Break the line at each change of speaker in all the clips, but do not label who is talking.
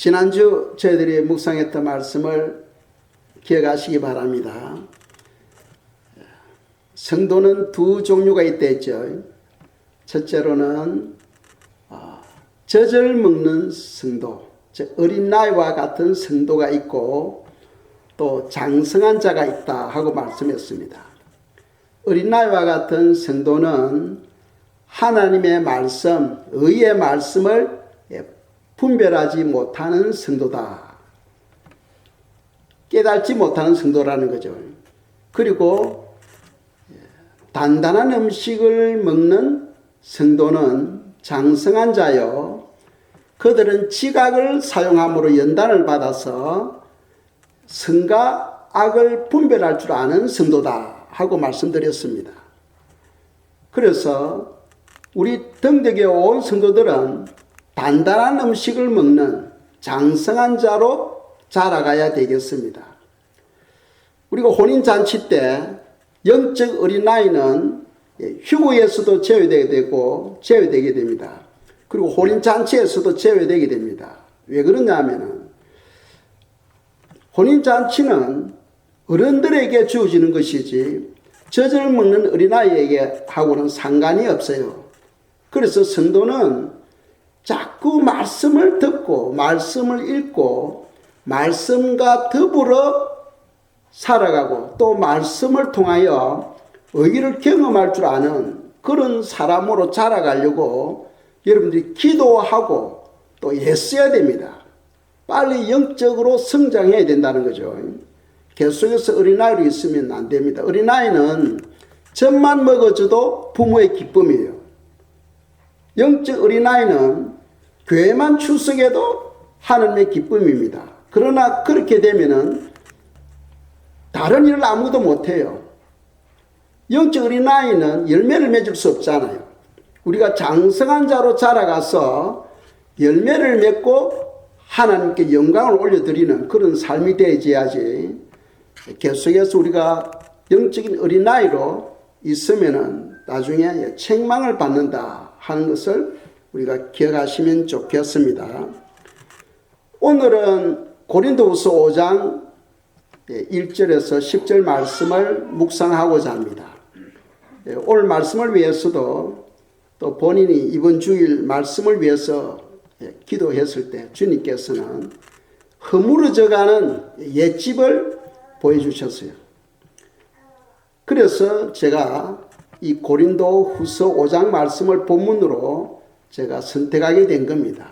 지난주 저희들이 묵상했던 말씀을 기억하시기 바랍니다. 성도는 두 종류가 있다 했죠. 첫째로는 젖을 먹는 성도, 즉 어린 나이와 같은 성도가 있고 또 장성한 자가 있다 하고 말씀했습니다. 어린 나이와 같은 성도는 하나님의 말씀, 의의 말씀을 분별하지 못하는 성도다. 깨닫지 못하는 성도라는 거죠. 그리고 단단한 음식을 먹는 성도는 장성한 자요. 그들은 지각을 사용함으로 연단을 받아서 선과 악을 분별할 줄 아는 성도다 하고 말씀드렸습니다. 그래서 우리 등덕에 온 성도들은 단단한 음식을 먹는 장성한 자로 자라가야 되겠습니다. 우리가 혼인잔치 때 영적 어린아이는 휴거에서도 제외되게 되고 제외되게 됩니다. 그리고 혼인잔치에서도 제외되게 됩니다. 왜 그러냐면은 혼인잔치는 어른들에게 주어지는 것이지 젖을 먹는 어린아이에게 하고는 상관이 없어요. 그래서 성도는 자꾸 말씀을 듣고 말씀을 읽고 말씀과 더불어 살아가고 또 말씀을 통하여 의를 경험할 줄 아는 그런 사람으로 자라가려고 여러분들이 기도하고 또 애써야 됩니다. 빨리 영적으로 성장해야 된다는 거죠. 계속해서 어린아이로 있으면 안 됩니다. 어린아이는 젖만 먹어줘도 부모의 기쁨이에요. 영적 어린아이는 교회만 출석해도 하나님의 기쁨입니다. 그러나 그렇게 되면은 다른 일을 아무도 못해요. 영적 어린아이는 열매를 맺을 수 없잖아요. 우리가 장성한 자로 자라가서 열매를 맺고 하나님께 영광을 올려드리는 그런 삶이 되어야지 계속해서 우리가 영적인 어린아이로 있으면은 나중에 책망을 받는다 하는 것을 우리가 기억하시면 좋겠습니다. 오늘은 고린도후서 5장 1절에서 10절 말씀을 묵상하고자 합니다. 오늘 말씀을 위해서도 또 본인이 이번 주일 말씀을 위해서 기도했을 때 주님께서는 허물어져가는 옛집을 보여주셨어요. 그래서 제가 이 고린도후서 5장 말씀을 본문으로 제가 선택하게 된 겁니다.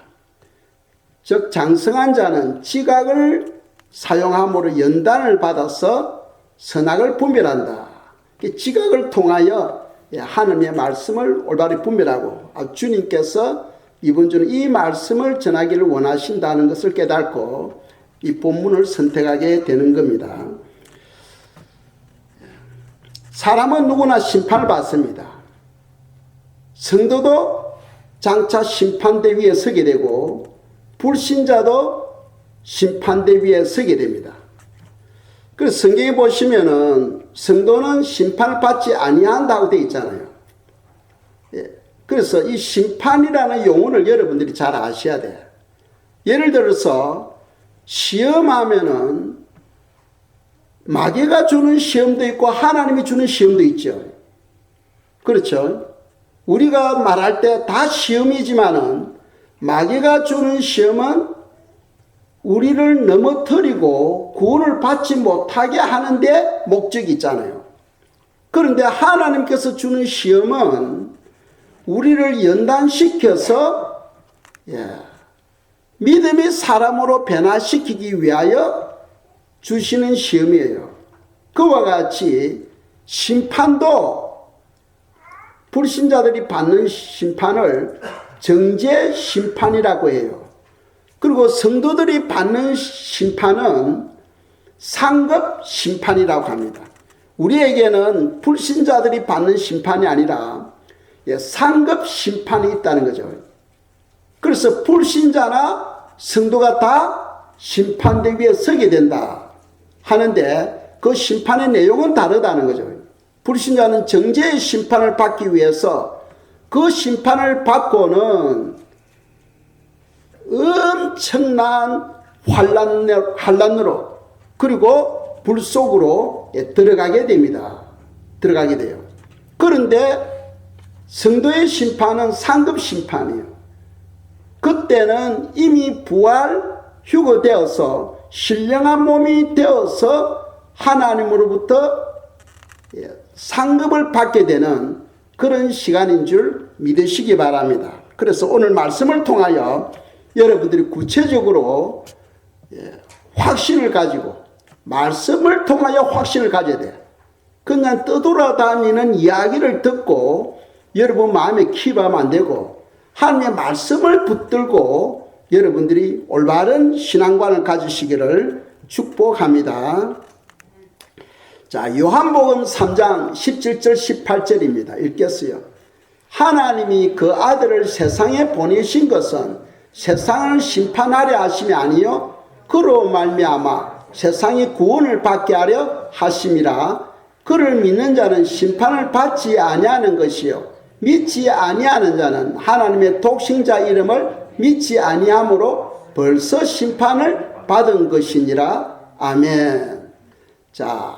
즉 장성한 자는 지각을 사용함으로 연단을 받아서 선악을 분별한다. 지각을 통하여 하나님의 말씀을 올바르게 분별하고 주님께서 이번 주는 이 말씀을 전하기를 원하신다는 것을 깨닫고 이 본문을 선택하게 되는 겁니다. 사람은 누구나 심판을 받습니다. 성도도 장차 심판대 위에 서게 되고 불신자도 심판대 위에 서게 됩니다. 그래서 성경에 보시면은 성도는 심판을 받지 아니한다고 되어 있잖아요. 그래서 이 심판이라는 용어를 여러분들이 잘 아셔야 돼요. 예를 들어서 시험하면은 마귀가 주는 시험도 있고 하나님이 주는 시험도 있죠. 그렇죠? 우리가 말할 때 다 시험이지만은 마귀가 주는 시험은 우리를 넘어뜨리고 구원을 받지 못하게 하는데 목적이 있잖아요. 그런데 하나님께서 주는 시험은 우리를 연단시켜서 믿음의 사람으로 변화시키기 위하여 주시는 시험이에요. 그와 같이 심판도 불신자들이 받는 심판을 정죄 심판이라고 해요. 그리고 성도들이 받는 심판은 상급 심판이라고 합니다. 우리에게는 불신자들이 받는 심판이 아니라 상급 심판이 있다는 거죠. 그래서 불신자나 성도가 다 심판대 위에 서게 된다 하는데 그 심판의 내용은 다르다는 거죠. 불신자는 정죄의 심판을 받기 위해서 그 심판을 받고는 엄청난 환란으로 그리고 불 속으로 들어가게 됩니다. 들어가게 돼요. 그런데 성도의 심판은 상급 심판이에요. 그때는 이미 부활 휴거되어서 신령한 몸이 되어서 하나님으로부터 상급을 받게 되는 그런 시간인 줄 믿으시기 바랍니다. 그래서 오늘 말씀을 통하여 여러분들이 구체적으로 확신을 가지고 말씀을 통하여 확신을 가져야 돼요. 그냥 떠돌아다니는 이야기를 듣고 여러분 마음에 키우면 안 되고 하나님의 말씀을 붙들고 여러분들이 올바른 신앙관을 가지시기를 축복합니다. 자, 요한복음 3장 17절 18절입니다. 읽겠어요. 하나님이 그 아들을 세상에 보내신 것은 세상을 심판하려 하심이 아니요 그로 말미암아 세상이 구원을 받게 하려 하심이라. 그를 믿는 자는 심판을 받지 아니하는 것이요 믿지 아니하는 자는 하나님의 독생자 이름을 믿지 아니함으로 벌써 심판을 받은 것이니라. 아멘. 자,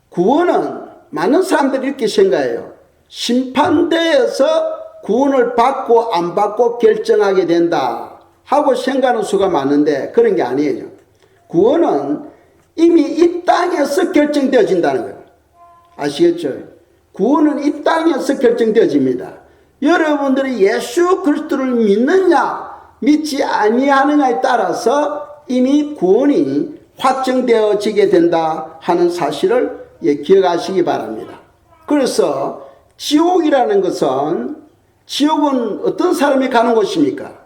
구원은 많은 사람들이 이렇게 생각해요. 심판대에서 구원을 받고 안 받고 결정하게 된다 하고 생각하는 수가 많은데 그런 게 아니에요. 구원은 이미 이 땅에서 결정되어진다는 거예요. 아시겠죠? 구원은 이 땅에서 결정되어집니다. 여러분들이 예수 그리스도를 믿느냐 믿지 아니하느냐에 따라서 이미 구원이 확정되어지게 된다 하는 사실을 기억하시기 바랍니다. 그래서 지옥이라는 것은 지옥은 어떤 사람이 가는 곳입니까?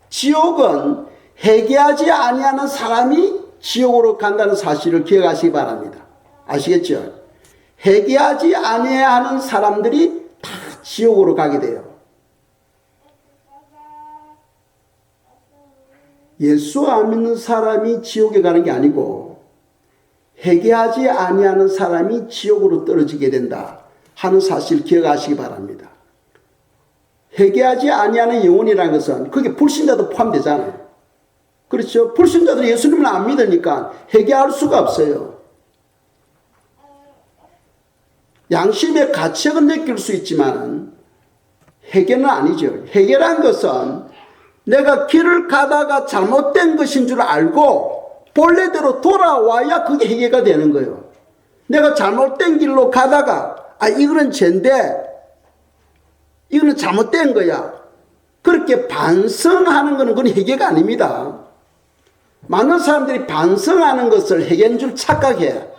지옥은 회개하지 아니하는 사람이 지옥으로 간다는 사실을 기억하시기 바랍니다. 아시겠죠? 회개하지 아니하는 사람들이 다 지옥으로 가게 돼요. 예수 안 믿는 사람이 지옥에 가는 게 아니고 회개하지 아니하는 사람이 지옥으로 떨어지게 된다 하는 사실 기억하시기 바랍니다. 회개하지 아니하는 영혼이라는 것은 그게 불신자도 포함되잖아요. 그렇죠? 불신자들이 예수님을 안 믿으니까 회개할 수가 없어요. 양심의 가책은 느낄 수 있지만 회개는 아니죠. 회개란 것은 내가 길을 가다가 잘못된 것인 줄 알고 본래대로 돌아와야 그게 회개가 되는 거예요. 내가 잘못된 길로 가다가 이거는 죄인데 이거는 잘못된 거야. 그렇게 반성하는 것은 그건 회개가 아닙니다. 많은 사람들이 반성하는 것을 회개인 줄 착각해.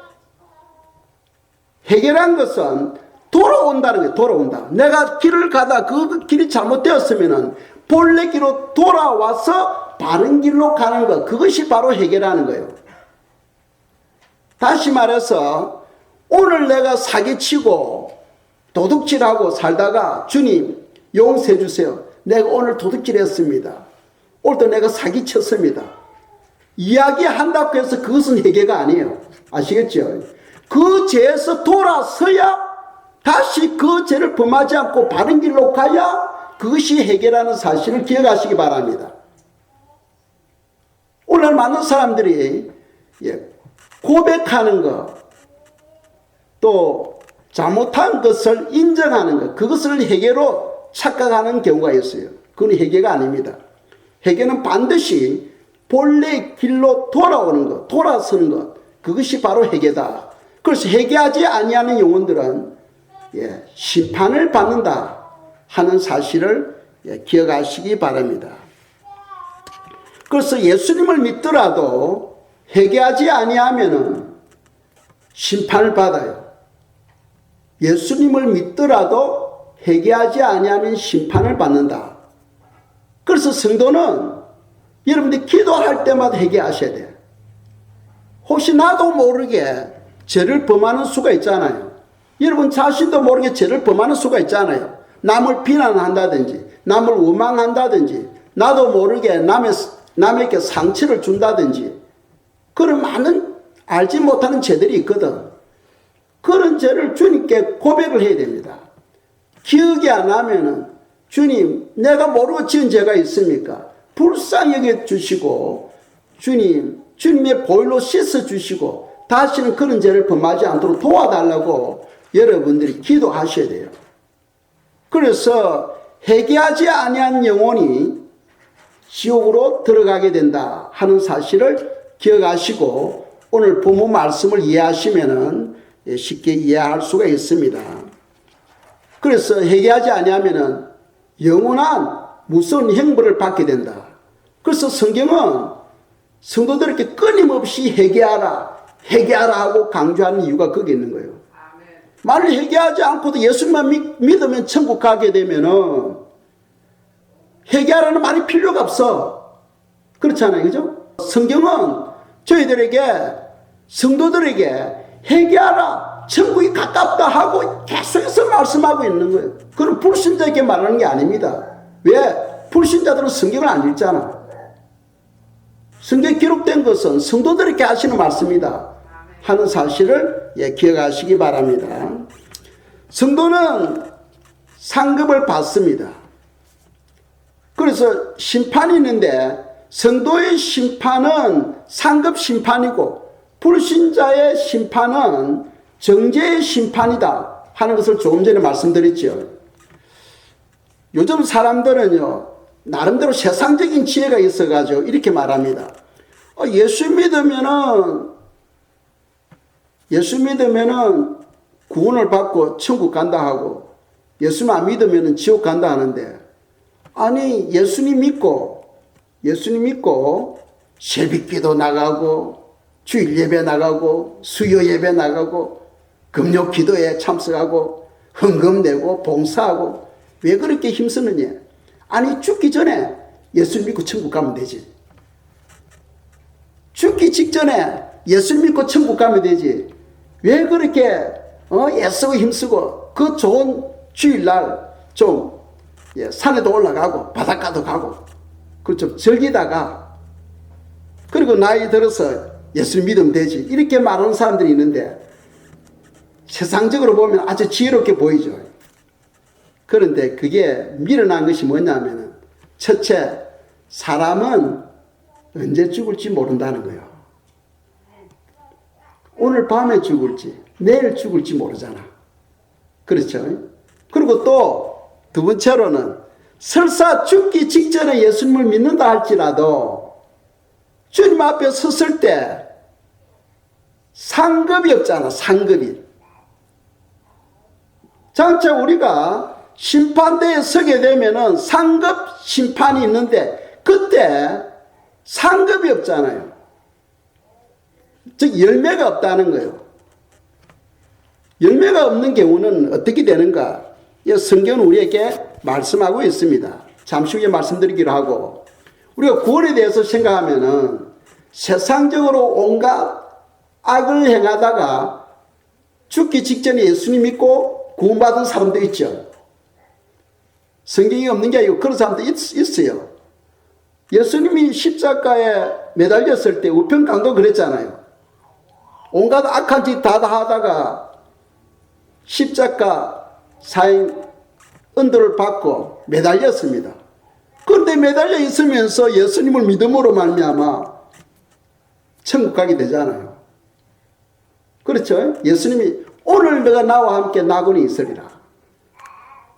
회개란 것은 돌아온다는 거예요. 돌아온다. 내가 길을 가다 그 길이 잘못되었으면 본래 길로 돌아와서 바른 길로 가는 것. 그것이 바로 회개라는 거예요. 다시 말해서 오늘 내가 사기치고 도둑질하고 살다가 주님 용서해 주세요. 내가 오늘 도둑질했습니다. 오늘도 내가 사기쳤습니다. 이야기한다고 해서 그것은 회개가 아니에요. 아시겠죠? 그 죄에서 돌아서야 다시 그 죄를 범하지 않고 바른 길로 가야 그것이 회개라는 사실을 기억하시기 바랍니다. 오늘 많은 사람들이 고백하는 것, 또 잘못한 것을 인정하는 것, 그것을 회개로 착각하는 경우가 있어요. 그건 회개가 아닙니다. 회개는 반드시 본래 길로 돌아오는 것, 돌아서는 것, 그것이 바로 회개다. 그래서 회개하지 아니하는 영혼들은 심판을 받는다 하는 사실을 기억하시기 바랍니다. 그래서 예수님을 믿더라도 회개하지 아니하면은 심판을 받아요. 예수님을 믿더라도 회개하지 아니하면 심판을 받는다. 그래서 성도는 여러분들이 기도할 때마다 회개하셔야 돼요. 혹시 나도 모르게 죄를 범하는 수가 있잖아요. 여러분 자신도 모르게 죄를 범하는 수가 있잖아요. 남을 비난한다든지 남을 원망한다든지 나도 모르게 남에게 상처를 준다든지 그런 많은 알지 못하는 죄들이 있거든. 그런 죄를 주님께 고백을 해야 됩니다. 기억이 안 나면은 주님 내가 모르고 지은 죄가 있습니까? 불쌍히 여겨주시고 주님의 보혈로 씻어주시고 다시는 그런 죄를 범하지 않도록 도와달라고 여러분들이 기도하셔야 돼요. 그래서 회개하지 아니한 영혼이 지옥으로 들어가게 된다 하는 사실을 기억하시고 오늘 본문 말씀을 이해하시면 쉽게 이해할 수가 있습니다. 그래서 회개하지 아니하면 영원한 무서운 형벌을 받게 된다. 그래서 성경은 성도들에게 끊임없이 회개하라 하고 강조하는 이유가 거기 있는 거예요. 만일 회개하지 않고도 예수님만 믿으면 천국 가게 되면은 회개하라는 말이 필요가 없어. 그렇잖아요. 그죠? 성경은 저희들에게, 성도들에게 회개하라, 천국이 가깝다 하고 계속해서 말씀하고 있는 거예요. 그건 불신자에게 말하는 게 아닙니다. 왜? 불신자들은 성경을 안 읽잖아. 성경에 기록된 것은 성도들에게 하시는 말씀이다 하는 사실을 기억하시기 바랍니다. 성도는 상급을 받습니다. 그래서 심판이 있는데 성도의 심판은 상급 심판이고 불신자의 심판은 정죄의 심판이다 하는 것을 조금 전에 말씀드렸죠. 요즘 사람들은요, 나름대로 세상적인 지혜가 있어가지고 이렇게 말합니다. 예수 믿으면은 구원을 받고 천국 간다 하고 예수님 안 믿으면은 지옥 간다 하는데, 아니 예수님 믿고 새벽기도 나가고 주일 예배 나가고 수요 예배 나가고 금요 기도에 참석하고 헌금 내고 봉사하고 왜 그렇게 힘쓰느냐? 아니 죽기 전에 예수님 믿고 천국 가면 되지. 죽기 직전에 예수님 믿고 천국 가면 되지. 왜 그렇게 애쓰고 힘쓰고 그 좋은 주일날 좀 산에도 올라가고 바닷가도 가고 그 좀 즐기다가 그리고 나이 들어서 예수님 믿으면 되지 이렇게 말하는 사람들이 있는데 세상적으로 보면 아주 지혜롭게 보이죠. 그런데 그게 미련한 것이 뭐냐면 첫째, 사람은 언제 죽을지 모른다는 거예요. 오늘 밤에 죽을지 내일 죽을지 모르잖아. 그렇죠? 그리고 또 두 번째로는 설사 죽기 직전에 예수님을 믿는다 할지라도 주님 앞에 섰을 때 상급이 없잖아. 상급이. 장차 우리가 심판대에 서게 되면은 상급 심판이 있는데 그때 상급이 없잖아요. 즉 열매가 없다는 거예요. 열매가 없는 경우는 어떻게 되는가? 성경은 우리에게 말씀하고 있습니다. 잠시 후에 말씀드리기로 하고, 우리가 구원에 대해서 생각하면은 세상적으로 온갖 악을 행하다가 죽기 직전에 예수님 믿고 구원받은 사람도 있죠. 성경이 없는 게 아니고 그런 사람도 있어요. 예수님이 십자가에 매달렸을 때 우편강도 그랬잖아요. 온갖 악한 짓 다 하다가 십자가 사형 은도를 받고 매달렸습니다. 그런데 매달려 있으면서 예수님을 믿음으로 말미암아 천국 가게 되잖아요. 그렇죠? 예수님이 오늘 너가 나와 함께 나군이 있으리라.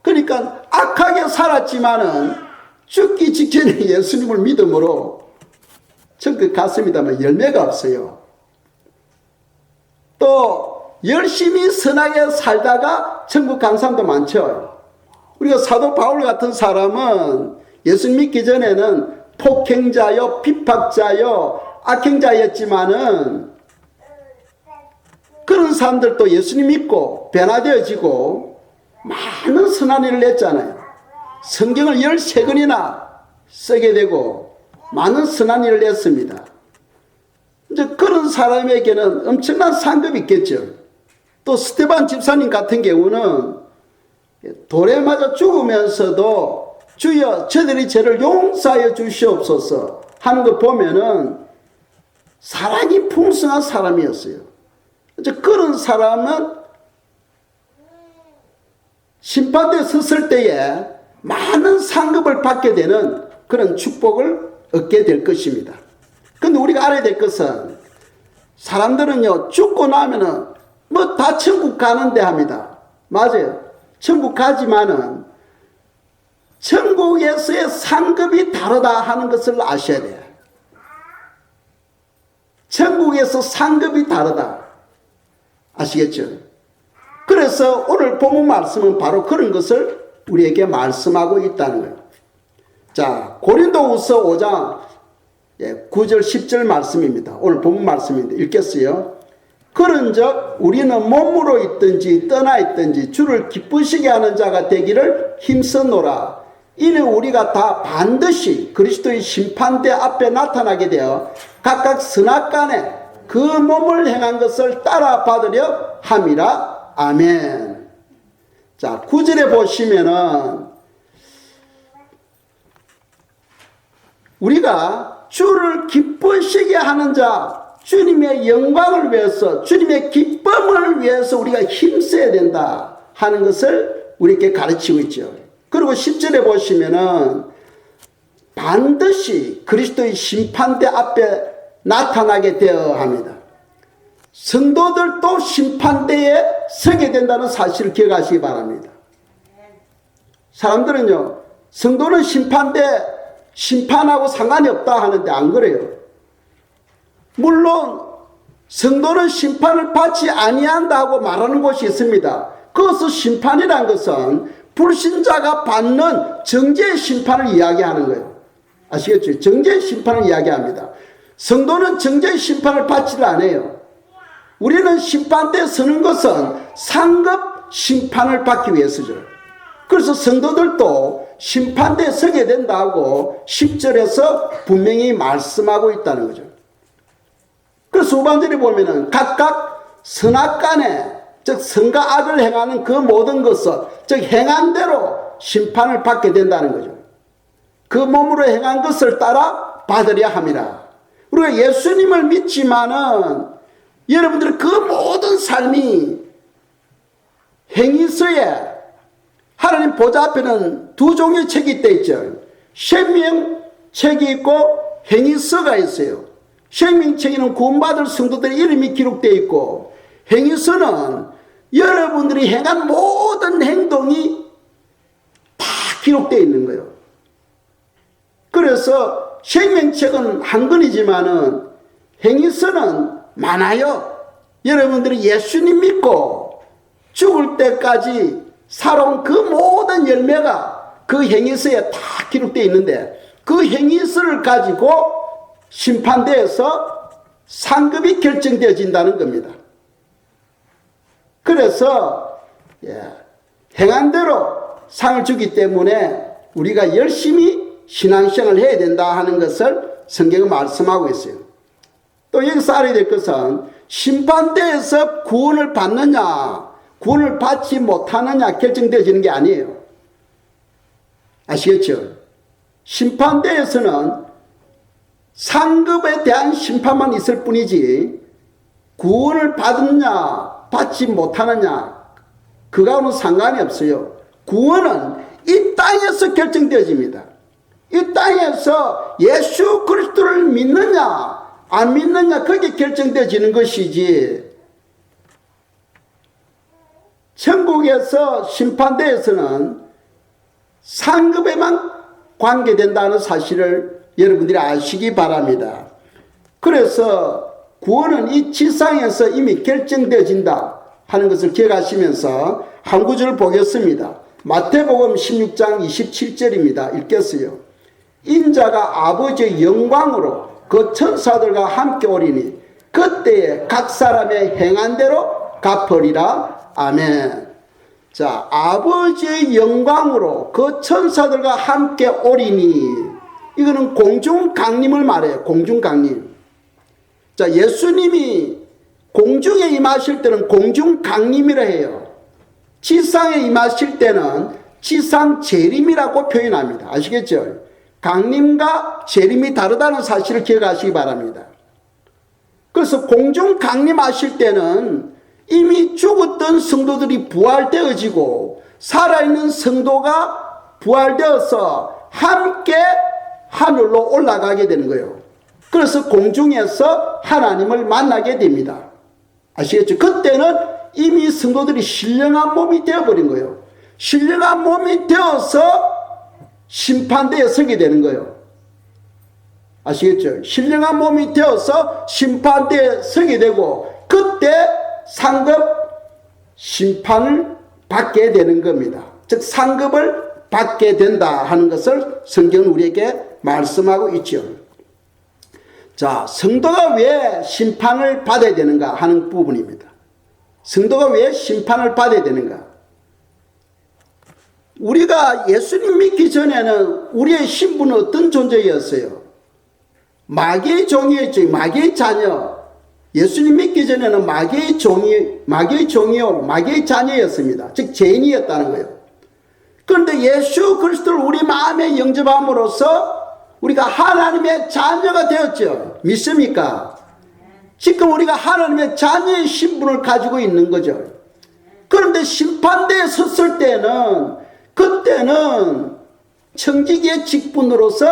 그러니까 악하게 살았지만은 죽기 직전에 예수님을 믿음으로 천국 갔습니다만 열매가 없어요. 또 열심히 선하게 살다가 천국 간 사람도 많죠. 우리가 사도 바울 같은 사람은 예수님 믿기 전에는 폭행자요, 비박자요, 악행자였지만은 그런 사람들도 예수님 믿고 변화되어지고 많은 선한 일을 했잖아요. 성경을 13권이나 쓰게 되고 많은 선한 일을 했습니다. 이제 그런 사람에게는 엄청난 상급이 있겠죠. 또 스테반 집사님 같은 경우는 돌에 맞아 죽으면서도 주여 저들이 죄를 용서하여 주시옵소서 하는 거 보면은 사랑이 풍성한 사람이었어요. 이제 그런 사람은 심판대에 섰을 때에 많은 상급을 받게 되는 그런 축복을 얻게 될 것입니다. 근데 우리가 알아야 될 것은 사람들은요, 죽고 나면은 뭐 다 천국 가는데 합니다. 맞아요. 천국 가지만은 천국에서의 상급이 다르다 하는 것을 아셔야 돼요. 천국에서 상급이 다르다. 아시겠죠? 그래서 오늘 본문 말씀은 바로 그런 것을 우리에게 말씀하고 있다는 거예요. 자, 고린도후서 5장 9절 10절 말씀입니다. 오늘 본문 말씀인데 읽겠어요. 그런즉 우리는 몸으로 있든지 떠나 있든지 주를 기쁘시게 하는 자가 되기를 힘쓰노라. 이는 우리가 다 반드시 그리스도의 심판대 앞에 나타나게 되어 각각 선악간에 그 몸을 행한 것을 따라 받으려 함이라. 아멘. 자, 9절에 보시면은 우리가 주를 기쁘시게 하는 자, 주님의 영광을 위해서, 주님의 기쁨을 위해서 우리가 힘써야 된다 하는 것을 우리에게 가르치고 있죠. 그리고 10절에 보시면은 반드시 그리스도의 심판대 앞에 나타나게 되어 합니다. 성도들도 심판대에 서게 된다는 사실을 기억하시기 바랍니다. 사람들은요, 성도는 심판하고 상관이 없다 하는데 안 그래요. 물론 성도는 심판을 받지 아니한다고 말하는 곳이 있습니다. 그것은 심판이란 것은 불신자가 받는 정죄의 심판을 이야기하는 거예요. 아시겠죠? 정죄의 심판을 이야기합니다. 성도는 정죄의 심판을 받지를 않아요. 우리는 심판대에 서는 것은 상급 심판을 받기 위해서죠. 그래서 성도들도 심판대에 서게 된다고 10절에서 분명히 말씀하고 있다는 거죠. 그래서 후반절에 보면은 각각 선악간에, 즉 선과 악을 행하는 그 모든 것을, 즉 행한 대로 심판을 받게 된다는 거죠. 그 몸으로 행한 것을 따라 받으려 함이라. 우리가 예수님을 믿지만은 여러분들의 그 모든 삶이 행위서에 하나님 보좌 앞에는 두 종류의 책이 있다 있죠. 생명책이 있고 행위서가 있어요. 생명책에는 구원받을 성도들의 이름이 기록되어 있고, 행위서는 여러분들이 행한 모든 행동이 다 기록되어 있는 거예요. 그래서 생명책은 한 권이지만은 행위서는 많아요. 여러분들이 예수님 믿고 죽을 때까지 살아온 그 모든 열매가 그 행위서에 다 기록되어 있는데, 그 행위서를 가지고 심판대에서 상급이 결정되어진다는 겁니다. 그래서 행한 대로 상을 주기 때문에 우리가 열심히 신앙생활을 해야 된다 하는 것을 성경은 말씀하고 있어요. 또 여기서 알아야 될 것은 심판대에서 구원을 받느냐 구원을 받지 못하느냐 결정되어지는 게 아니에요. 아시겠죠? 심판대에서는 상급에 대한 심판만 있을 뿐이지 구원을 받느냐 받지 못하느냐 그거하고는 상관이 없어요. 구원은 이 땅에서 결정되어집니다. 이 땅에서 예수 그리스도를 믿느냐 안 믿느냐 그게 결정되어지는 것이지, 천국에서 심판대에서는 상급에만 관계된다는 사실을 여러분들이 아시기 바랍니다. 그래서 구원은 이 지상에서 이미 결정되어진다 하는 것을 기억하시면서 한 구절을 보겠습니다. 마태복음 16장 27절입니다. 읽겠어요. 인자가 아버지의 영광으로 그 천사들과 함께 오리니 그때에 각 사람의 행한 대로 갚으리라. 아멘. 자, 아버지의 영광으로 그 천사들과 함께 오리니, 이거는 공중강림을 말해요. 공중강림. 자, 예수님이 공중에 임하실 때는 공중강림이라 해요. 지상에 임하실 때는 지상재림이라고 표현합니다. 아시겠죠? 강림과 재림이 다르다는 사실을 기억하시기 바랍니다. 그래서 공중강림하실 때는 이미 죽었던 성도들이 부활되어지고 살아있는 성도가 부활되어서 함께 하늘로 올라가게 되는 거예요. 그래서 공중에서 하나님을 만나게 됩니다. 아시겠죠? 그때는 이미 성도들이 신령한 몸이 되어버린 거예요. 신령한 몸이 되어서 심판대에 서게 되는 거예요. 아시겠죠? 신령한 몸이 되어서 심판대에 서게 되고 그때 상급 심판을 받게 되는 겁니다. 즉 상급을 받게 된다 하는 것을 성경은 우리에게 말씀하고 있죠. 자, 성도가 왜 심판을 받아야 되는가 하는 부분입니다. 성도가 왜 심판을 받아야 되는가? 우리가 예수님 믿기 전에는 우리의 신분은 어떤 존재였어요? 마귀의 종이었죠. 마귀의 자녀. 예수님 믿기 전에는 마귀의 종이요, 마귀의 자녀였습니다. 즉 죄인이었다는 거예요. 그런데 예수 그리스도를 우리 마음에 영접함으로써 우리가 하나님의 자녀가 되었죠. 믿습니까? 지금 우리가 하나님의 자녀의 신분을 가지고 있는 거죠. 그런데 심판대에 섰을 때는 그때는 청지기의 직분으로서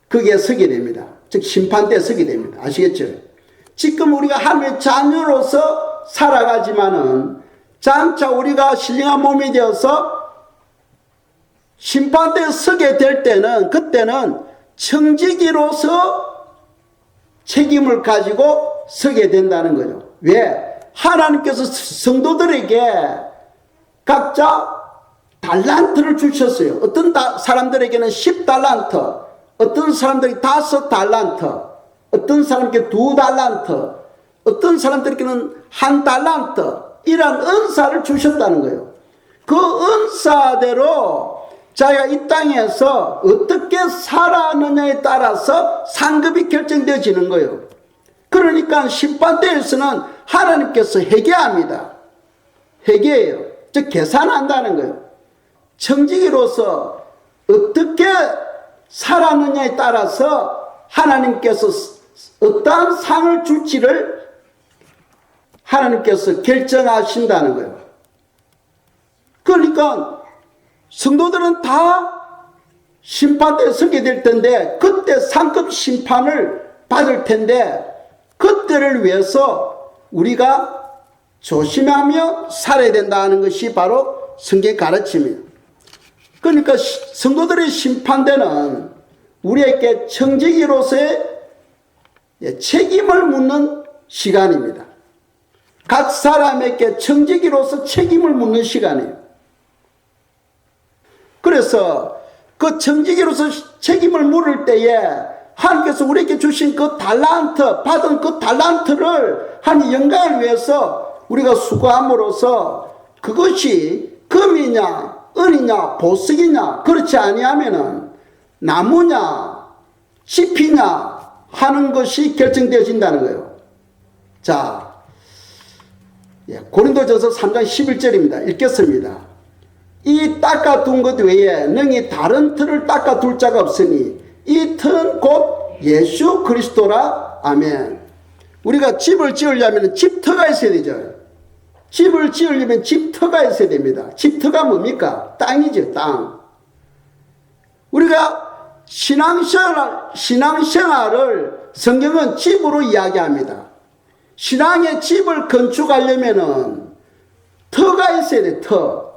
거기에 서게 됩니다. 즉 심판대에 서게 됩니다. 아시겠죠? 지금 우리가 하나님의 자녀로서 살아가지만은 장차 우리가 신령한 몸이 되어서 심판대에 서게 될 때는 그때는 청지기로서 책임을 가지고 서게 된다는 거죠. 왜? 하나님께서 성도들에게 각자 달란트를 주셨어요. 어떤 사람들에게는 10달란트, 어떤 사람들이 5달란트, 어떤 사람에게 2달란트, 어떤 사람들에게는 1달란트 이런 은사를 주셨다는 거예요. 그 은사대로 자기가 이 땅에서 어떻게 살아가느냐에 따라서 상급이 결정되어지는 거예요. 그러니까 심판대에서는 하나님께서 회개합니다. 회개해요. 즉 계산한다는 거예요. 청지기로서 어떻게 살았느냐에 따라서 하나님께서 어떠한 상을 줄지를 하나님께서 결정하신다는 거예요. 그러니까 성도들은 다 심판대에 서게 될 텐데 그때 상급 심판을 받을 텐데 그때를 위해서 우리가 조심하며 살아야 된다는 것이 바로 성경의 가르침이에요. 그러니까 성도들의 심판대는 우리에게 청지기로서의 책임을 묻는 시간입니다. 각 사람에게 청지기로서 책임을 묻는 시간이에요. 그래서 그 청지기로서 책임을 물을 때에 하나님께서 우리에게 주신 그 달란트, 받은 그 달란트를 하나님 영광을 위해서 우리가 수고함으로써 그것이 금이냐 은이냐 보석이냐 그렇지 아니하면은 나무냐 씹히냐 하는 것이 결정되어진다는 거예요. 자, 고린도전서 3장 11절입니다. 읽겠습니다. 이 닦아둔 것 외에 능히 다른 틀을 닦아둘 자가 없으니 이 틀은 곧 예수 그리스도라. 아멘. 우리가 집을 지으려면 집터가 있어야 되죠. 집을 지으려면 집터가 있어야 됩니다. 집터가 뭡니까? 땅이죠. 땅. 우리가 신앙생활을 성경은 집으로 이야기합니다. 신앙의 집을 건축하려면 터가 있어야 돼. 터.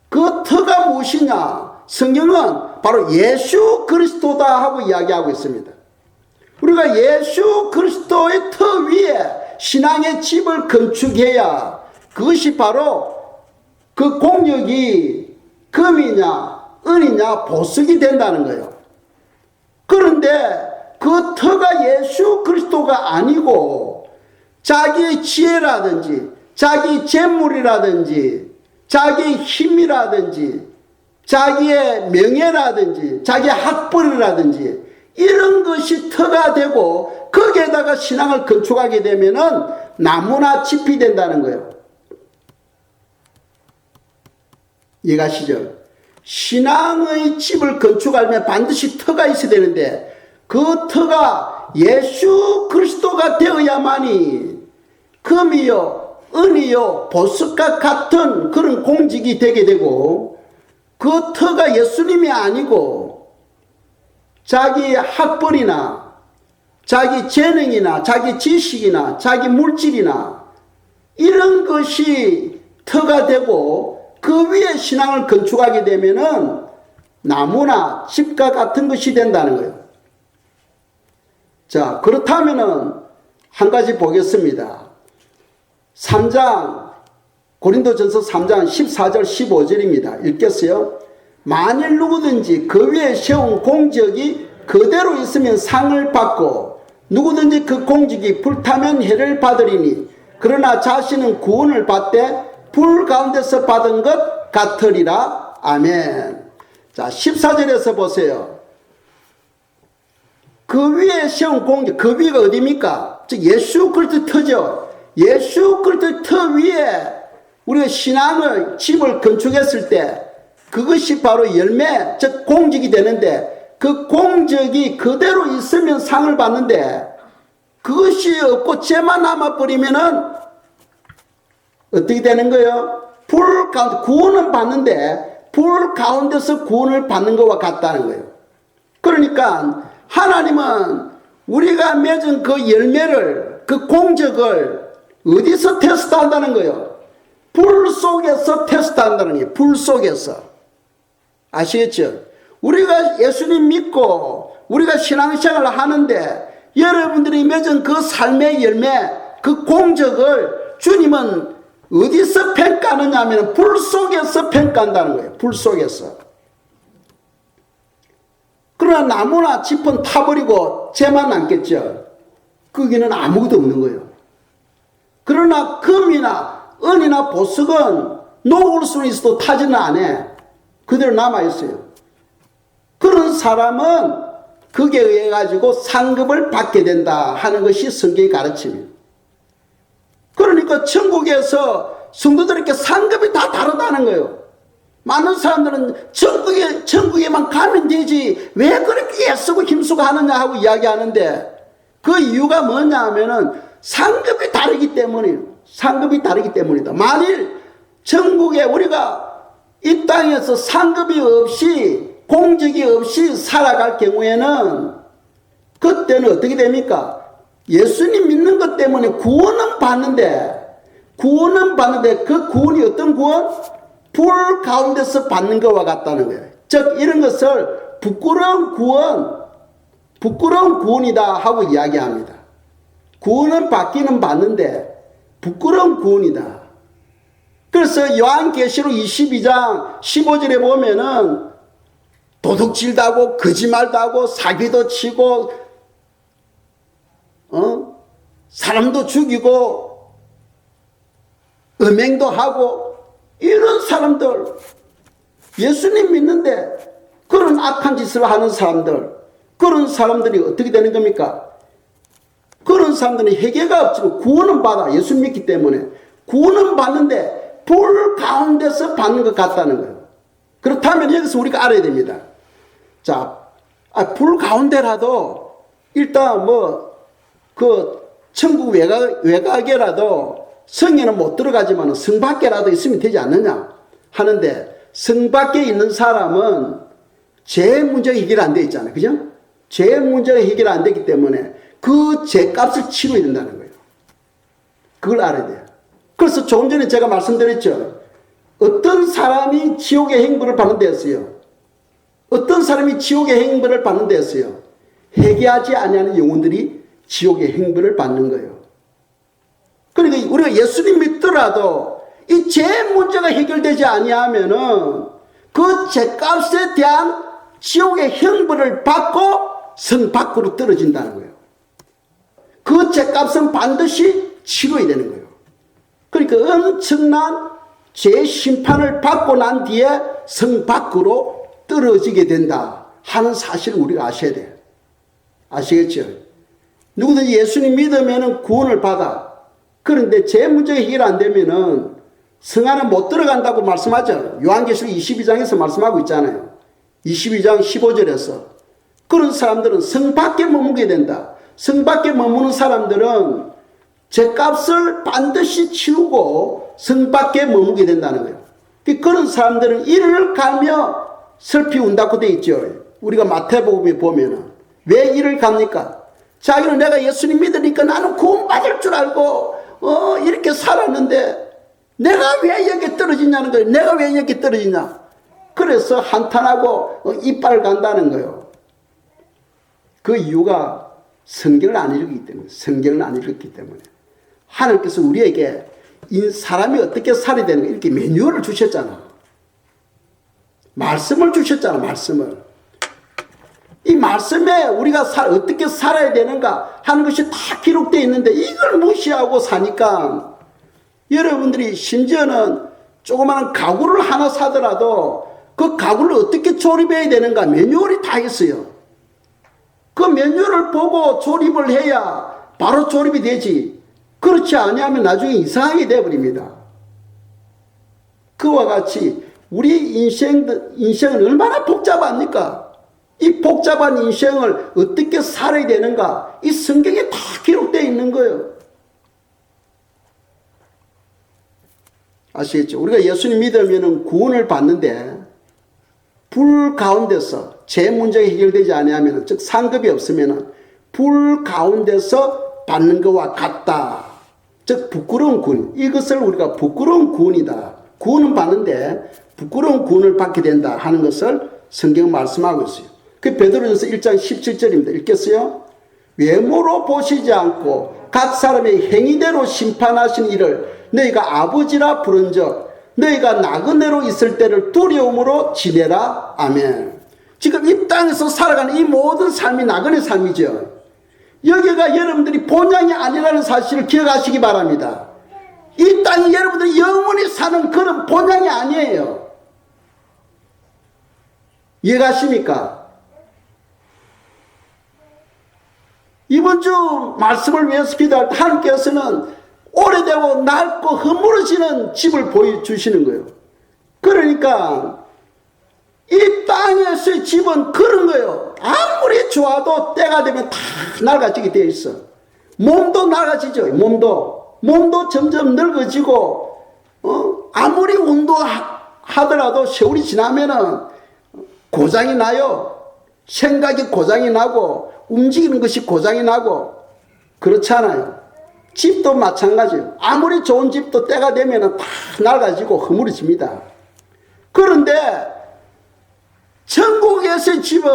그 터가 무엇이냐? 성경은 바로 예수 그리스도다 하고 이야기하고 있습니다. 우리가 예수 그리스도의 터 위에 신앙의 집을 건축해야 그것이 바로 그 공력이 금이냐 은이냐 보석이 된다는 거예요. 그런데 그 터가 예수 그리스도가 아니고 자기의 지혜라든지 자기 재물이라든지 자기의 힘이라든지 자기의 명예라든지 자기의 학벌이라든지 이런 것이 터가 되고 거기에다가 신앙을 건축하게 되면은 나무나 짚이 된다는 거예요. 이해가시죠? 신앙의 집을 건축하려면 반드시 터가 있어야 되는데 그 터가 예수 그리스도가 되어야만이 금이요 은이요 보석과 같은 그런 공직이 되게 되고 그 터가 예수님이 아니고 자기 학벌이나 자기 재능이나 자기 지식이나 자기 물질이나 이런 것이 터가 되고 그 위에 신앙을 건축하게 되면은 나무나 집과 같은 것이 된다는 거예요. 자, 그렇다면은 한 가지 보겠습니다. 3장 고린도전서 3장 14절 15절입니다. 읽겠어요? 만일 누구든지 그 위에 세운 공적이 그대로 있으면 상을 받고 누구든지 그 공적이 불타면 해를 받으리니 그러나 자신은 구원을 받되 불 가운데서 받은 것 같으리라. 아멘. 자, 14절에서 보세요. 그 위에 세운 공적, 그 위가 어디입니까? 즉 예수 그리스도 터죠. 예수 그리스도 터 위에 우리가 신앙을 집을 건축했을 때 그것이 바로 열매, 즉 공적이 되는데 그 공적이 그대로 있으면 상을 받는데 그것이 없고 죄만 남아버리면은 어떻게 되는 거예요? 불 가운데 구원은 받는데 불 가운데서 구원을 받는 것과 같다는 거예요. 그러니까 하나님은 우리가 맺은 그 열매를, 그 공적을 어디서 테스트한다는 거예요? 불 속에서 테스트한다는 거예요. 불 속에서. 아시겠죠? 우리가 예수님 믿고 우리가 신앙생활을 하는데 여러분들이 맺은 그 삶의 열매, 그 공적을 주님은 어디서 평가하느냐 하면 불 속에서 평가한다는 거예요. 불 속에서. 그러나 나무나 짚은 타버리고 재만 남겠죠. 거기는 아무것도 없는 거예요. 그러나 금이나 은이나 보석은 녹을 수는 있어도 타지는 않아. 그대로 남아있어요. 그런 사람은 거기에 의해 가지고 상급을 받게 된다 하는 것이 성경의 가르침이에요. 그러니까 천국에서 성도들에게 상급이 다 다르다는 거예요. 많은 사람들은 천국에만 가면 되지 왜 그렇게 애쓰고 힘쓰고 하느냐 하고 이야기하는데 그 이유가 뭐냐 하면은 상급이 다르기 때문이에요. 상급이 다르기 때문이다. 만일 천국에 우리가 이 땅에서 상급이 없이 공적이 없이 살아갈 경우에는 그때는 어떻게 됩니까? 예수님 믿는 것 때문에 구원은 받는데 그 구원이 어떤 구원? 불 가운데서 받는 것과 같다는 거예요. 즉 이런 것을 부끄러운 구원이다 하고 이야기합니다. 구원은 받기는 받는데 부끄러운 구원이다. 그래서 요한계시록 22장 15절에 보면은 도둑질도 하고 거짓말도 하고 사기도 치고 사람도 죽이고 음행도 하고 이런 사람들, 예수님 믿는데 그런 악한 짓을 하는 사람들, 그런 사람들이 어떻게 되는 겁니까? 그런 사람들은 회개가 없지만 구원은 받아. 예수 믿기 때문에 구원은 받는데 불 가운데서 받는 것 같다는 거예요. 그렇다면 여기서 우리가 알아야 됩니다. 자, 불 가운데라도 일단 천국 외곽에라도 성에는 못 들어가지만 성 밖에라도 있으면 되지 않느냐 하는데 성 밖에 있는 사람은 죄 문제가 해결 안 돼 있잖아요. 그죠? 죄 문제가 해결 안 되기 때문에 그 죄값을 치러야 된다는 거예요. 그걸 알아야 돼요. 그래서 조금 전에 제가 말씀드렸죠. 어떤 사람이 지옥의 행벌을 받는 데였어요. 어떤 사람이 지옥의 행벌을 받는 데였어요. 회개하지 아니하는 영혼들이 지옥의 행벌을 받는 거예요. 그러니까 우리가 예수님 믿더라도 이 죄 문제가 해결되지 아니하면은 그 죄값에 대한 지옥의 형벌을 받고 성 밖으로 떨어진다는 거예요. 그 죄값은 반드시 치러야 되는 거예요. 그러니까 엄청난 죄 심판을 받고 난 뒤에 성 밖으로 떨어지게 된다 하는 사실을 우리가 아셔야 돼요. 아시겠죠? 누구든지 예수님 믿으면 구원을 받아. 그런데 죄 문제가 해결 안 되면은 성 안에 못 들어간다고 말씀하죠. 요한계시록 22장에서 말씀하고 있잖아요. 22장 15절에서. 그런 사람들은 성 밖에 머무게 된다. 성 밖에 머무는 사람들은 죄값을 반드시 치르고 성 밖에 머무게 된다는 거예요. 그런 사람들은 이를 갈며 슬피 운다고 되어 있죠. 우리가 마태복음에 보면은 왜 이를 갑니까? 자기는 내가 예수님 믿으니까 나는 구원받을 줄 알고 이렇게 살았는데 내가 왜 여기 떨어지냐는 거예요. 내가 왜 여기 떨어지냐. 그래서 한탄하고 이빨 간다는 거예요. 그 이유가 성경을 안 읽었기 때문에, 성경을 안 읽었기 때문에. 하나님께서 우리에게 사람이 어떻게 살아야 되는가 이렇게 매뉴얼을 주셨잖아. 말씀을 주셨잖아. 말씀을. 이 말씀에 우리가 어떻게 살아야 되는가 하는 것이 다 기록되어 있는데 이걸 무시하고 사니까 여러분들이 심지어는 조그마한 가구를 하나 사더라도 그 가구를 어떻게 조립해야 되는가 매뉴얼이 다 있어요. 그 매뉴얼을 보고 조립을 해야 바로 조립이 되지. 그렇지 않으면 나중에 이상하게 되어버립니다. 그와 같이 우리 인생은 얼마나 복잡합니까? 이 복잡한 인생을 어떻게 살아야 되는가 이 성경에 다 기록되어 있는 거예요. 아시겠죠? 우리가 예수님 믿으면 구원을 받는데 불 가운데서 제 문제가 해결되지 않으면 즉 상급이 없으면 불 가운데서 받는 것과 같다. 즉 부끄러운 구원. 이것을 우리가 부끄러운 구원이다. 구원은 받는데 부끄러운 구원을 받게 된다 하는 것을 성경은 말씀하고 있어요. 그 베드로전서 1장 17절입니다. 읽겠어요? 외모로 보시지 않고 각 사람의 행위대로 심판하신 이를 너희가 아버지라 부른즉 너희가 나그네로 있을 때를 두려움으로 지내라. 아멘. 지금 이 땅에서 살아가는 이 모든 삶이 나그네 삶이죠. 여기가 여러분들이 본향이 아니라는 사실을 기억하시기 바랍니다. 이 땅이 여러분들이 영원히 사는 그런 본향이 아니에요. 이해가십니까? 이번 주 말씀을 위해서 기도할 때 하나님께서는 오래되고 낡고 허물어지는 집을 보여주시는 거예요. 그러니까 이 땅에서의 집은 그런 거예요. 아무리 좋아도 때가 되면 다 낡아지게 되어 있어. 몸도 낡아지죠. 몸도 점점 늙어지고 아무리 운동하더라도 세월이 지나면은 고장이 나요. 생각이 고장이 나고 움직이는 것이 고장이 나고 그렇잖아요. 집도 마찬가지예요. 아무리 좋은 집도 때가 되면 다 낡아지고 허물어집니다. 그런데 천국에서의 집은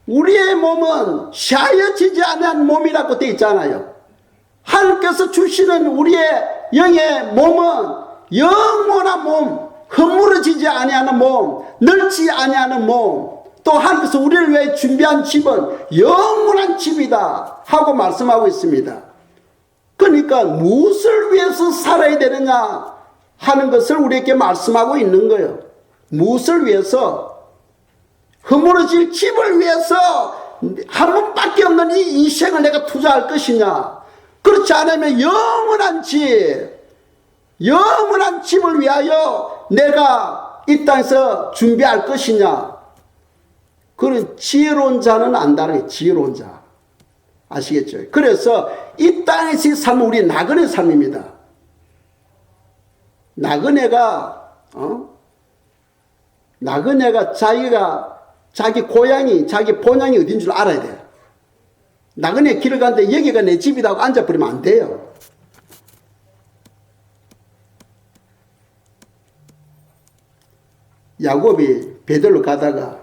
우리의 몸은 샤여지지 않은 몸이라고 되어 있잖아요. 하나님께서 주시는 우리의 영의 몸은 영원한 몸, 허물어지지 아니하는 몸, 늙지 아니하는 몸, 또 하나님께서 우리를 위해 준비한 집은 영원한 집이다 하고 말씀하고 있습니다. 그러니까 무엇을 위해서 살아야 되느냐 하는 것을 우리에게 말씀하고 있는 거예요. 무엇을 위해서? 허물어질 집을 위해서 한 번밖에 없는 이 인생을 내가 투자할 것이냐? 그렇지 않으면 영원한 집을 위하여 내가 이 땅에서 준비할 것이냐? 그런 지혜로운 자는 안다는 거예요. 지혜로운 자. 아시겠죠? 그래서 이 땅에서의 삶은 우리 나그네 삶입니다. 나그네가 자기 고향이, 자기 본향이 어딘 줄 알아야 돼요. 나그네 길을 가는데 여기가 내 집이다 하고 앉아버리면 안 돼요. 야곱이 베들로 가다가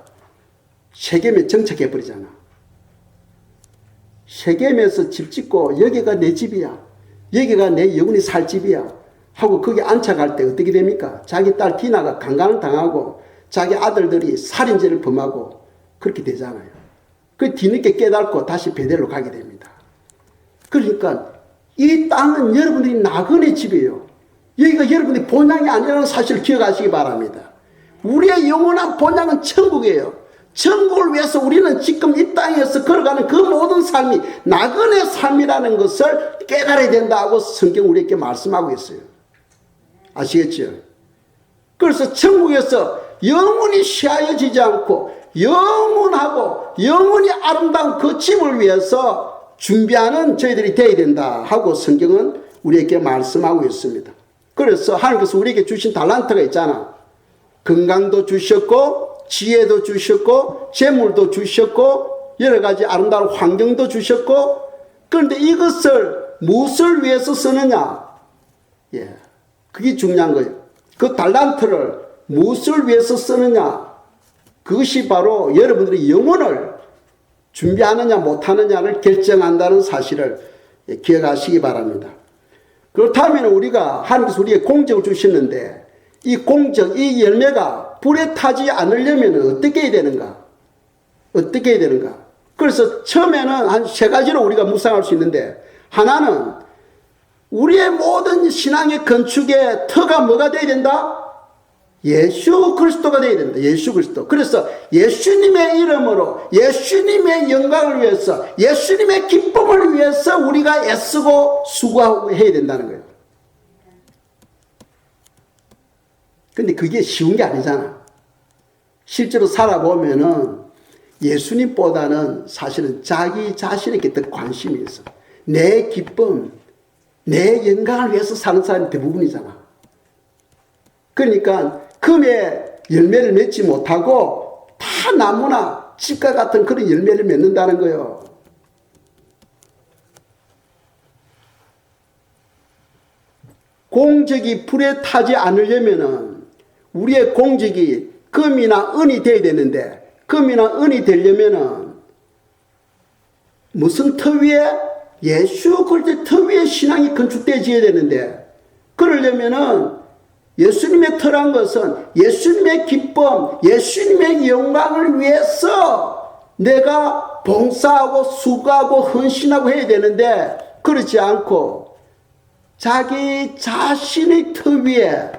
셰겜에 정착해버리잖아. 셰겜에서 집 짓고 여기가 내 집이야. 여기가 내 영원히 살 집이야. 하고 거기 안착할 때 어떻게 됩니까? 자기 딸 디나가 강간을 당하고 자기 아들들이 살인죄를 범하고 그렇게 되잖아요. 그 뒤늦게 깨닫고 다시 베델로 가게 됩니다. 그러니까 이 땅은 여러분들이 나그네 집이에요. 여기가 여러분들이 본향이 아니라는 사실을 기억하시기 바랍니다. 우리의 영원한 본향은 천국이에요. 천국을 위해서 우리는 지금 이 땅에서 걸어가는 그 모든 삶이 나그네 삶이라는 것을 깨달아야 된다고 성경 우리에게 말씀하고 있어요. 아시겠죠? 그래서 천국에서 영원히 쉬어지지 않고 영원하고 영원히 아름다운 그 집을 위해서 준비하는 저희들이 되어야 된다 하고 성경은 우리에게 말씀하고 있습니다. 그래서 하나님께서 우리에게 주신 달란트가 있잖아. 건강도 주셨고 지혜도 주셨고 재물도 주셨고 여러 가지 아름다운 환경도 주셨고, 그런데 이것을 무엇을 위해서 쓰느냐? 예, 그게 중요한 거예요. 그 달란트를 무엇을 위해서 쓰느냐? 그것이 바로 여러분들의 영혼을 준비하느냐 못하느냐를 결정한다는 사실을 기억하시기 바랍니다. 그렇다면 우리가 하나님께서 우리에게 공적을 주셨는데 이 공적, 이 열매가 불에 타지 않으려면 어떻게 해야 되는가? 어떻게 해야 되는가? 그래서 처음에는 한 세 가지로 우리가 묵상할 수 있는데, 하나는 우리의 모든 신앙의 건축의 터가 뭐가 돼야 된다? 예수 그리스도가 돼야 된다. 예수 그리스도. 그래서 예수님의 이름으로 예수님의 영광을 위해서 예수님의 기쁨을 위해서 우리가 애쓰고 수고하고 해야 된다는 거예요. 근데 그게 쉬운 게 아니잖아. 실제로 살아보면은 예수님보다는 사실은 자기 자신에게 더 관심이 있어. 내 기쁨, 내 영광을 위해서 사는 사람이 대부분이잖아. 그러니까 금에 열매를 맺지 못하고 다 나무나 집과 같은 그런 열매를 맺는다는 거예요. 공적이 불에 타지 않으려면은 우리의 공적이 금이나 은이 돼야 되는데, 금이나 은이 되려면은 무슨 터 위에? 예수 그리스도의 터 위에 신앙이 건축되어져야 되는데, 그러려면은 예수님의 터란 것은 예수님의 기쁨, 예수님의 영광을 위해서 내가 봉사하고 수고하고 헌신하고 해야 되는데, 그렇지 않고 자기 자신의 터 위에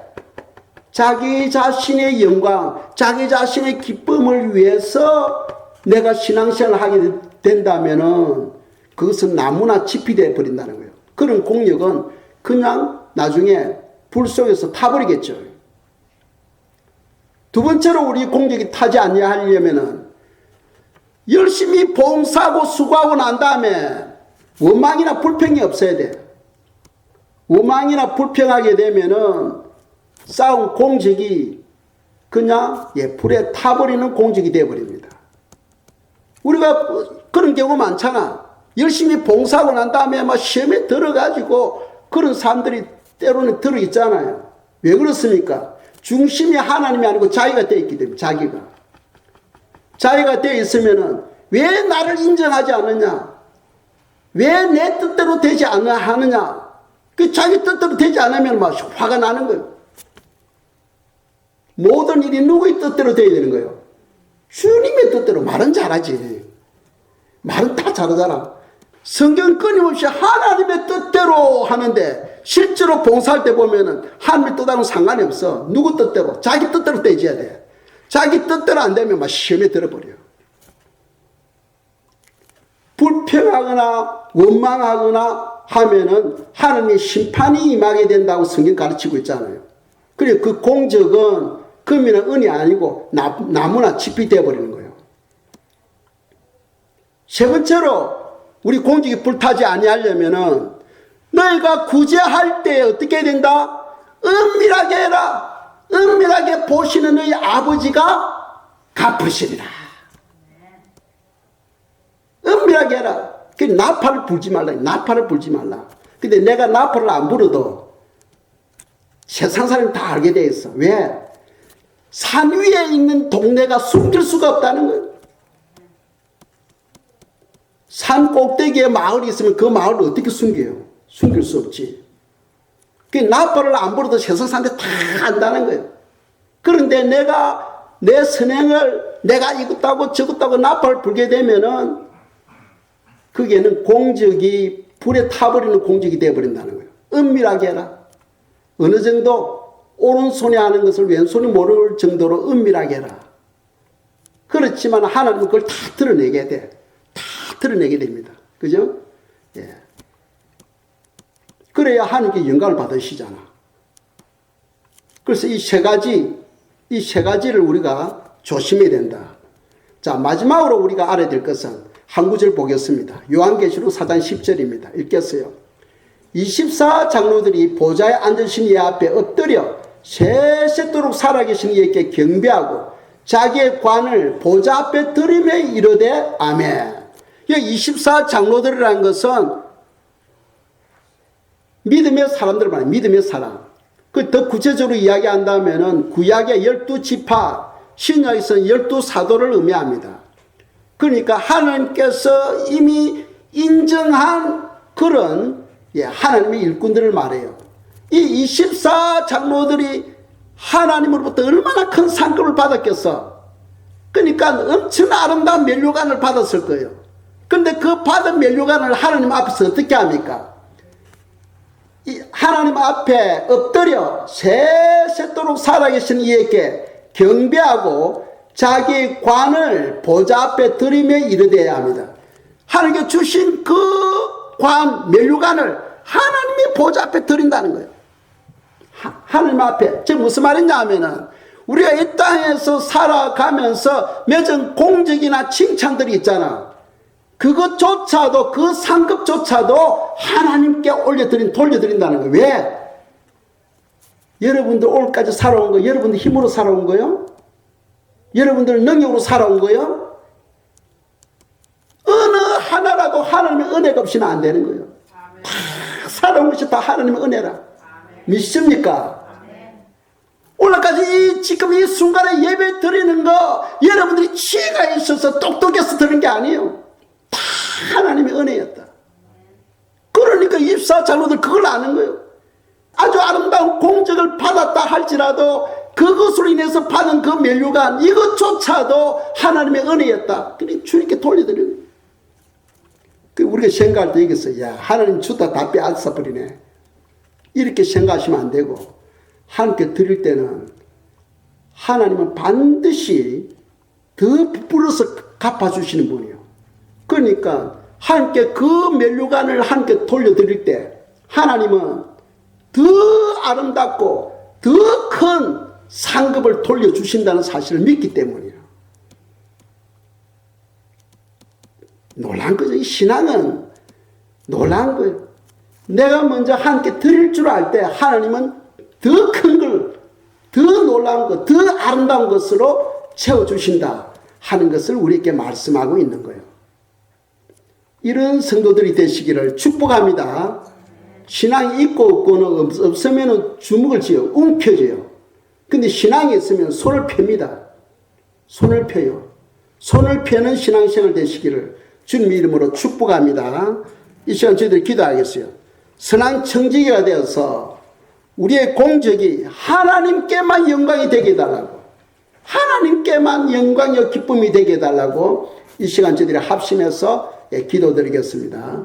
자기 자신의 영광, 자기 자신의 기쁨을 위해서 내가 신앙생활을 하게 된다면은 그것은 나무나 짚이 되어 버린다는 거예요. 그런 공력은 그냥 나중에 불 속에서 타버리겠죠. 두 번째로 우리 공력이 타지 아니하려면은 열심히 봉사하고 수고하고 난 다음에 원망이나 불평이 없어야 돼. 원망이나 불평하게 되면은 쌓은 공적이 그냥 불에 타버리는 공적이 되어버립니다. 우리가 그런 경우 많잖아. 열심히 봉사하고 난 다음에 막 시험에 들어가지고 그런 사람들이 때로는 들어있잖아요. 왜 그렇습니까? 중심이 하나님이 아니고 자기가 되어 있기 때문에. 자기가 되어 있으면은 왜 나를 인정하지 않느냐? 왜 내 뜻대로 되지 않느냐? 그 자기 뜻대로 되지 않으면 막 화가 나는 거예요. 모든 일이 누구의 뜻대로 되어야 되는 거예요? 주님의 뜻대로. 말은 잘하지. 말은 다 잘하잖아. 성경 끊임없이 하나님의 뜻대로 하는데 실제로 봉사할 때 보면은 하나님의 뜻하고는 상관이 없어. 누구 뜻대로? 자기 뜻대로 되어야 돼. 자기 뜻대로 안 되면 막 시험에 들어버려. 불평하거나 원망하거나 하면은 하나님의 심판이 임하게 된다고 성경 가르치고 있잖아요. 그리고 그 공적은 금이나 은이 아니고 나무나 짚이 되어버리는 거예요. 세 번째로 우리 공적이 불타지 아니하려면은 너희가 구제할 때 어떻게 해야 된다? 은밀하게 해라. 은밀하게 보시는 너희 아버지가 갚으시리라. 은밀하게 해라. 그 나팔을 불지 말라. 나팔을 불지 말라. 근데 내가 나팔을 안 불어도 세상 사람이 다 알게 돼 있어. 왜? 산 위에 있는 동네가 숨길 수가 없다는 거예요. 산 꼭대기에 마을이 있으면 그 마을을 어떻게 숨겨요? 숨길 수 없지. 그 나팔을 안 불어도 세상 사람들이 다 안다는 거예요. 그런데 내가 내 선행을 내가 이것도 하고 저것도 하고 나팔을 불게 되면은 그게는 공적이 불에 타버리는 공적이 되어버린다는 거예요. 은밀하게 해라. 어느 정도 오른손이 하는 것을 왼손이 모를 정도로 은밀하게 해라. 그렇지만 하나님은 그걸 다 드러내게 돼. 다 드러내게 됩니다. 그죠? 예. 그래야 하나님께 영광을 받으시잖아. 그래서 이 세 가지를 우리가 조심해야 된다. 자, 마지막으로 우리가 알아야 될 것은 한 구절 보겠습니다. 요한계시록 4장 10절입니다. 읽겠어요. 24장로들이 보좌에 앉으신 이 앞에 엎드려 세세토록 살아계신 이에게 경배하고 자기의 관을 보좌 앞에 들이며 이르되 아멘. 24장로들이라는 것은 믿음의 사람들 말이에요. 믿음의 사람. 더 구체적으로 이야기한다면 구약의 12지파, 신약에서는 12사도를 의미합니다. 그러니까 하나님께서 이미 인정한 그런 하나님의 일꾼들을 말해요. 이 24장로들이 하나님으로부터 얼마나 큰 상급을 받았겠어. 그러니까 엄청 아름다운 면류관을 받았을 거예요. 그런데 그 받은 면류관을 하나님 앞에서 어떻게 합니까? 하나님 앞에 엎드려 세세토록 살아계신 이에게 경배하고 자기 관을 보좌 앞에 들이며 이르되어야 합니다. 하나님께 주신 그 관, 면류관을 하나님의 보좌 앞에 드린다는 거예요. 하나님 앞에. 즉 무슨 말이냐 하면은 우리가 이 땅에서 살아가면서 맺은 공적이나 칭찬들이 있잖아. 그것조차도, 그 상급조차도 하나님께 돌려드린다는 거예요. 왜? 여러분들 오늘까지 살아온 거, 여러분들 힘으로 살아온 거요? 여러분들 능력으로 살아온 거요? 어느 하나라도 하나님의 은혜가 없이는 안 되는 거예요. 다 살아온 것이 다 하나님의 은혜라. 믿습니까? 오늘까지 지금 이 순간에 예배 드리는 거 여러분들이 지혜가 있어서 똑똑해서 드리는 게 아니에요. 다 하나님의 은혜였다. 그러니까 24장로들 그걸 아는 거예요. 아주 아름다운 공적을 받았다 할지라도 그것으로 인해서 받은 그 면류관 이것조차도 하나님의 은혜였다. 그러니 주님께 돌려드리는 거예요. 우리가 생각할 때 여기서 야 하나님 주다 다 빼앗아 버리네. 이렇게 생각하시면 안 되고 하나님께 드릴 때는 하나님은 반드시 더 부풀어서 갚아주시는 분이에요. 그러니까 하나님께 그 면류관을 하나님께 돌려드릴 때 하나님은 더 아름답고 더 큰 상급을 돌려주신다는 사실을 믿기 때문이에요. 놀란 거죠. 이 신앙은 놀란 거예요. 내가 먼저 하나님께 드릴 줄 알 때 하나님은 더 큰 걸, 더 놀라운 것, 더 아름다운 것으로 채워주신다 하는 것을 우리에게 말씀하고 있는 거예요. 이런 성도들이 되시기를 축복합니다. 신앙이 있고 없고는 없으면 주먹을 쥐어 움켜쥐어요. 근데 신앙이 있으면 손을 펴니다. 손을 펴요. 손을 펴는 신앙생활 되시기를 주님 이름으로 축복합니다. 이 시간 저희들이 기도하겠어요. 선한 청지기가 되어서 우리의 공적이 하나님께만 영광이 되게 해달라고, 하나님께만 영광이요 기쁨이 되게 해달라고 이 시간 저희들이 합심해서 기도드리겠습니다.